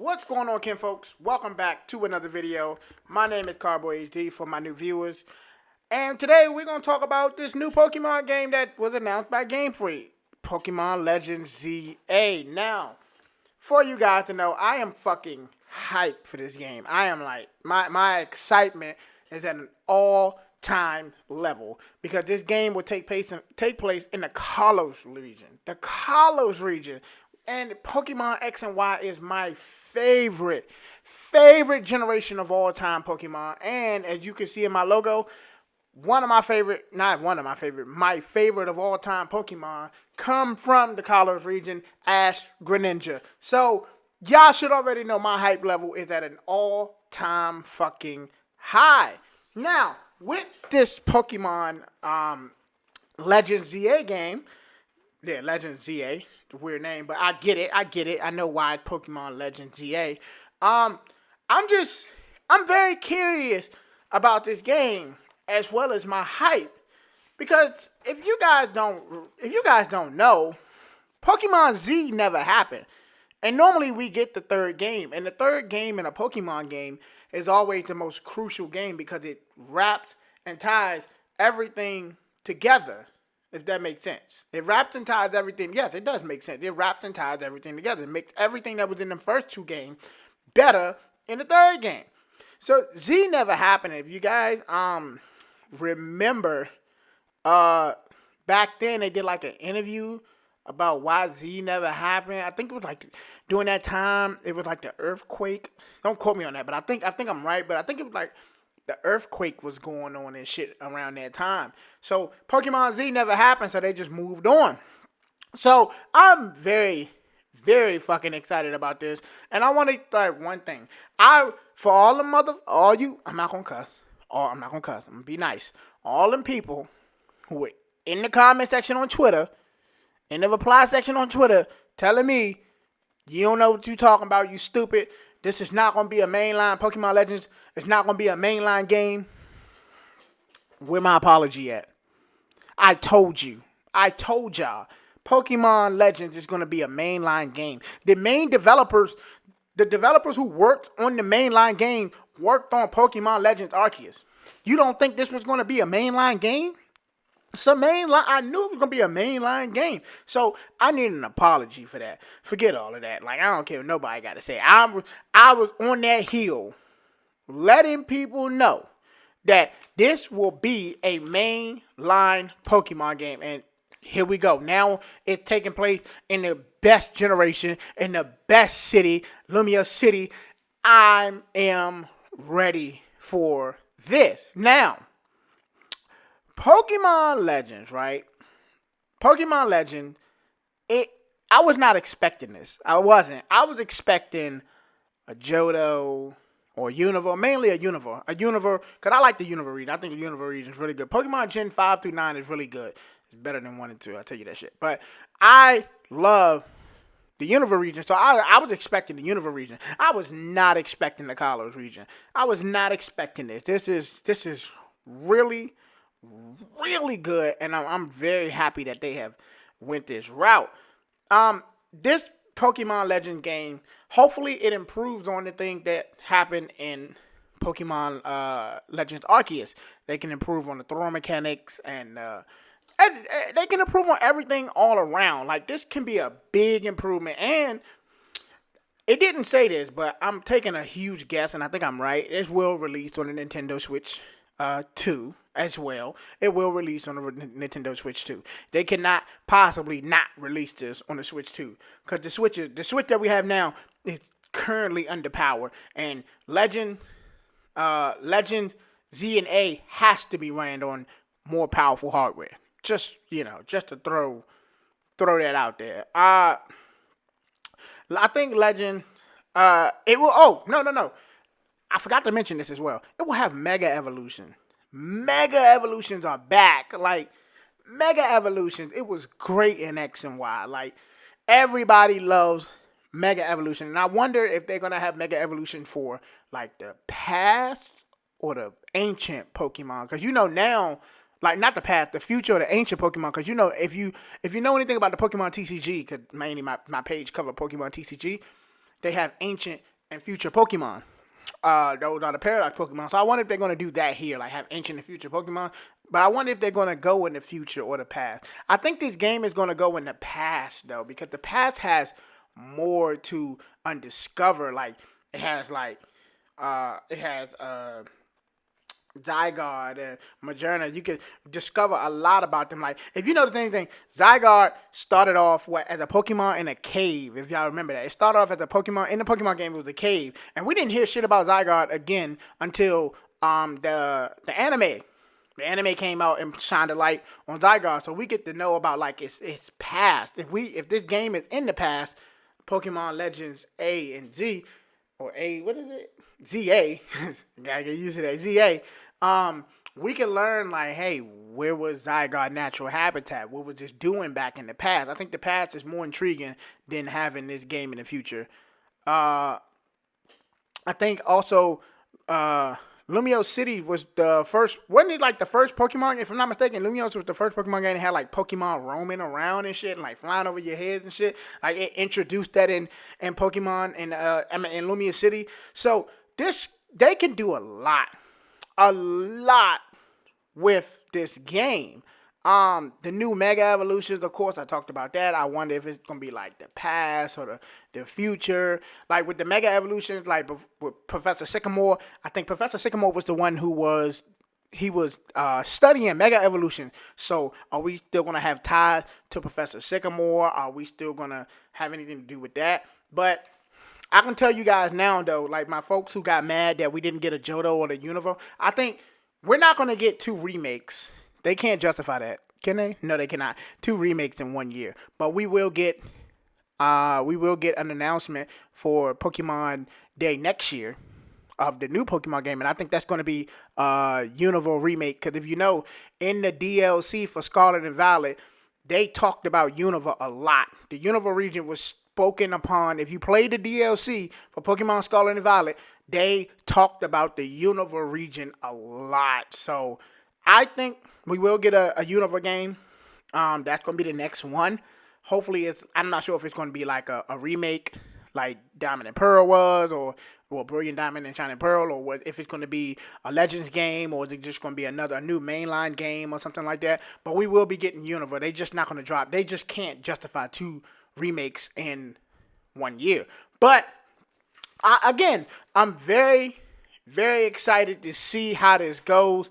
What's going on, Ken folks? Welcome back to another video. My name is CardboardHD for my new viewers. And today we're going to talk about this new Pokemon game that was announced by Game Freak. Pokemon Legends ZA. Now, for you guys to know, I am fucking hyped for this game. I am like, my excitement is at an all-time level. Because this game will take place in the Kalos region. The Kalos region. And Pokemon X and Y is my favorite generation of all time Pokemon. And as you can see in my logo, my favorite of all time Pokemon come from the Kalos region, Ash Greninja. So y'all should already know my hype level is at an all time fucking high. Now, with this Pokemon Legends ZA game, Legends ZA, weird name, but I get it. I know why it's Pokemon Legends ZA. I'm very curious about this game as well as my hype, because if you guys don't know, Pokemon Z never happened, and normally we get the third game, and the third game in a Pokemon game is always the most crucial game because it wraps and ties everything together. If that makes sense. It wraps and ties everything. Yes, it does make sense. It wraps and ties everything together. It makes everything that was in the first two games better in the third game. So Z never happened. If you guys remember, back then they did like an interview about why Z never happened. I think it was like during that time it was like the earthquake. Don't quote me on that, but I think I'm right. But I think it was like the earthquake was going on and shit around that time. So Pokemon Z never happened, so they just moved on. So I'm very, very fucking excited about this. And I want to start one thing. I'm not gonna cuss. I'm gonna be nice. All them people who were in the comment section on Twitter, in the reply section on Twitter, telling me you don't know what you talking about, you stupid. This is not going to be a mainline Pokemon Legends. It's not going to be a mainline game. Where my apology at? I told y'all. Pokemon Legends is going to be a mainline game. The developers who worked on the mainline game worked on Pokemon Legends Arceus. You don't think this was going to be a mainline game? So I knew it was going to be a mainline game. So I need an apology for that. Forget all of that. Like, I don't care what nobody got to say. I was on that hill letting people know that this will be a mainline Pokemon game. And here we go. Now it's taking place in the best generation, in the best city, Lumia City. I am ready for this. Now, Pokemon Legends, right? Pokemon Legends, I was not expecting this. I wasn't. I was expecting a Johto or Univore, mainly a Univore. Because I like the Univore region. I think the Univore region is really good. Pokemon Gen 5 through 9 is really good. It's better than 1 and 2, I'll tell you that shit. But I love the Univore region, so I was expecting the Univore region. I was not expecting the Kalos region. I was not expecting this. This is really good, and I'm very happy that they have went this route. This Pokemon Legends game, hopefully it improves on the thing that happened in Pokemon Legends Arceus. They can improve on the throw mechanics, and they can improve on everything all around. Like, this can be a big improvement, and it didn't say this, but I'm taking a huge guess, and I think I'm right. This will release on the Nintendo Switch 2 as well. It will release on the Nintendo Switch 2. They cannot possibly not release this on the Switch 2, because the Switch that we have now is currently underpowered, and Legend Z and A has to be ran on more powerful hardware. Just to throw that out there. I think Legend it will. Oh, no. I forgot to mention this as well. It will have Mega Evolution. Mega Evolutions are back. Like, Mega Evolutions, it was great in X and Y. Like, everybody loves Mega Evolution. And I wonder if they're going to have Mega Evolution for, like, the past or the ancient Pokemon. Because, now, like, not the past, the future or the ancient Pokemon. Because, if you know anything about the Pokemon TCG, because mainly my page cover Pokemon TCG, they have ancient and future Pokemon. Those are the Paradox Pokemon. So I wonder if they're going to do that here, like have ancient and future Pokemon. But I wonder if they're going to go in the future or the past. I think this game is going to go in the past, though, because the past has more to undiscover. Like, it has, Zygarde and Majerna. You can discover a lot about them. Like, if you notice anything, Zygarde started off as a Pokemon in a cave, if y'all remember that. It started off as a Pokemon, in the Pokemon game, it was a cave. And we didn't hear shit about Zygarde again until the anime. The anime came out and shined a light on Zygarde, so we get to know about, like, its past. If this game is in the past, Pokemon Legends A and Z, or A, what is it? ZA, gotta get used to that, ZA, we can learn, like, hey, where was Zygarde natural habitat? What was this doing back in the past? I think the past is more intriguing than having this game in the future. I think also, Lumio City was the first, wasn't it like the first Pokemon, if I'm not mistaken, Lumiose was the first Pokemon game that had like Pokemon roaming around and shit, and like flying over your heads and shit. Like it introduced that in Pokemon in Lumio City. So they can do a lot with this game. The new Mega Evolutions, of course, I talked about that. I wonder if it's gonna be like the past or the future. Like with the Mega Evolutions, like with Professor Sycamore, I think Professor Sycamore was the one who was studying Mega Evolution. So are we still gonna have ties to Professor Sycamore? Are we still gonna have anything to do with that? But I can tell you guys now, though, like my folks who got mad that we didn't get a Johto or the Unova, I think we're not gonna get 2 remakes. They can't justify that, can they? No, they cannot. 2 remakes in 1 year, but we will get an announcement for Pokemon Day next year of the new Pokemon game, and I think that's going to be Unova remake. Because if you know, in the DLC for Scarlet and Violet, they talked about Unova a lot. The Unova region was spoken upon. If you played the DLC for Pokemon Scarlet and Violet, they talked about the Unova region a lot. So I think we will get a Unova game. That's going to be the next one. Hopefully, I'm not sure if it's going to be like a remake like Diamond and Pearl was, or Brilliant Diamond and Shining Pearl, or if it's going to be a Legends game, or is it just going to be a new mainline game or something like that. But we will be getting Unova. They just not going to drop. They just can't justify 2 remakes in 1 year. But I'm very, very excited to see how this goes.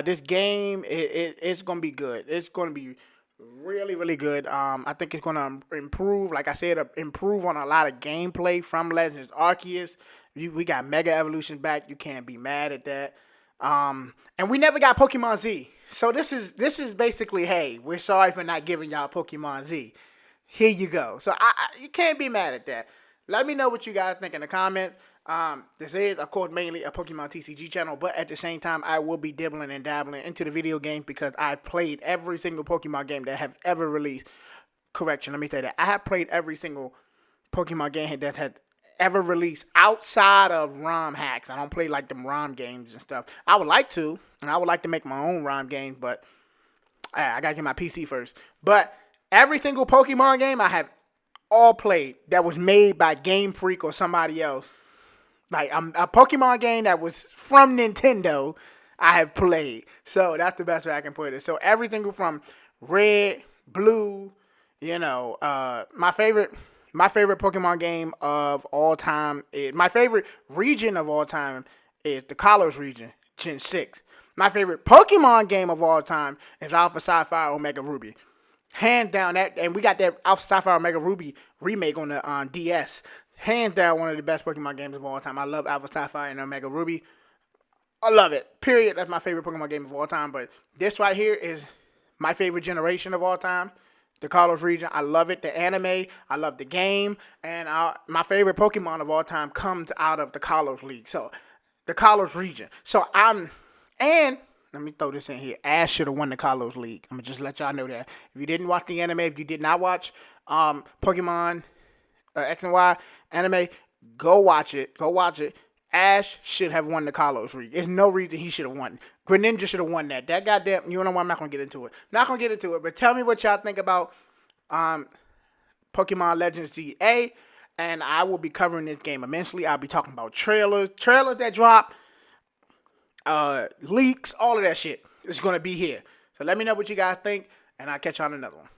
This game, it's going to be good. It's going to be really, really good. I think it's going to improve, like I said, improve on a lot of gameplay from Legends Arceus. We got Mega Evolution back. You can't be mad at that. And we never got Pokemon Z. So this is basically, hey, we're sorry for not giving y'all Pokemon Z. Here you go. So you can't be mad at that. Let me know what you guys think in the comments. This is, of course, mainly a Pokemon TCG channel, but at the same time, I will be dibbling and dabbling into the video games because I played every single Pokemon game that has ever released. Correction, let me say that. I have played every single Pokemon game that has ever released outside of ROM hacks. I don't play like them ROM games and stuff. I would like to, and I would like to make my own ROM game, but I gotta get my PC first. But every single Pokemon game I have all played that was made by Game Freak or somebody else. Like a Pokemon game that was from Nintendo, I have played. So that's the best way I can put it. So everything from Red, Blue, my favorite Pokemon game of all time my favorite region of all time is the Kalos region, Gen 6. My favorite Pokemon game of all time is Alpha Sapphire Omega Ruby. Hands down, and we got that Alpha Sapphire Omega Ruby remake on the DS. Hands down, one of the best Pokemon games of all time. I love Alpha Sapphire and Omega Ruby. I love it. Period. That's my favorite Pokemon game of all time. But this right here is my favorite generation of all time. The Kalos region. I love it. The anime. I love the game. And my favorite Pokemon of all time comes out of the Kalos League. So, the Kalos region. And let me throw this in here. Ash should have won the Kalos League. I'm going to just let y'all know that. If you didn't watch the anime, if you did not watch Pokemon X and Y anime, go watch it. Ash should have won the Kalos League. There's no reason he should have won. Greninja should have won that. That goddamn, you know what, I'm not going to get into it. But tell me what y'all think about Pokemon Legends ZA. and I will be covering this game immensely. I'll be talking about trailers that drop, leaks, all of that shit is going to be here. So let me know what you guys think, and I'll catch you on another one.